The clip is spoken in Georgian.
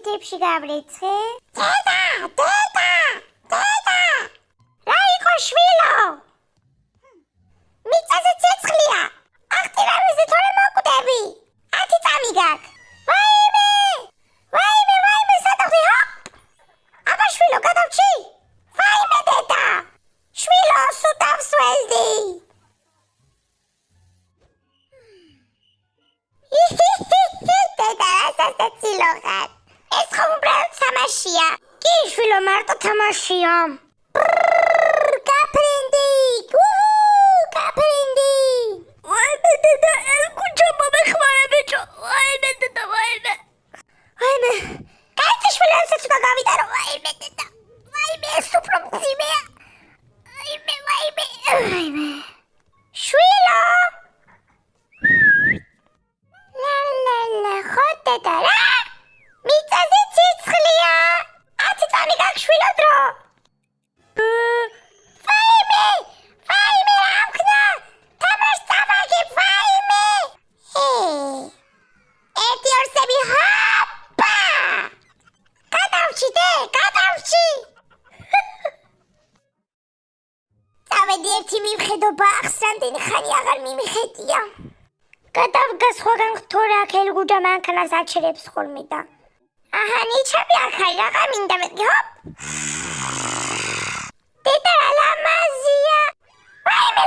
კითხვებში გავრიცხე? დედა! რა იყო შვილო? მიწაზე ცეცხლია. ახტირავეზე თორე მოკვდები. 10 წამი გაქვს. ვაიმე, სადახდი ჰოპ! აბა შვილო, გადავჭი? ვაიმე დედა! შვილო, სუდავს ველდი. დედა, რასაც ცილოხარ. ეს ხომ უბრალოდ თამაშია. კი, შვილო, მარტო თამაშია. გაფრინდი! გაფრინდი! ვაიმე დედა, ელკუჩო მომეხმარა ბიჭო. ვაიმე დედა, ვაიმე. კაიცა შვილო, ესაც უნდა გავიტარო. ვაიმე დედა. ვაიმე, ეს უფრო მძიმეა. ვაიმე. შვილო! ხო დედა რა? მიწაზე ცეცხლია. 10 წამი გაქვს შვილო დრო. ვაიმე, რა ვქნა? თამაშს წავაგებ, ვაიმე. ერთი ორსები ჰოპა! გადავჭი. წავედი ერთი მივხედო ბაღს, რამდენი ხანი აღარ მიმხედია. გადავდგა სხვაგან ხთორა ელგუჯა მანქანას აჩერებს ხოლმე და აჰა ნიჩები ახალი რაღა მინდა მეთქი ჰოპ დედა რა ლამაზია ვაიმე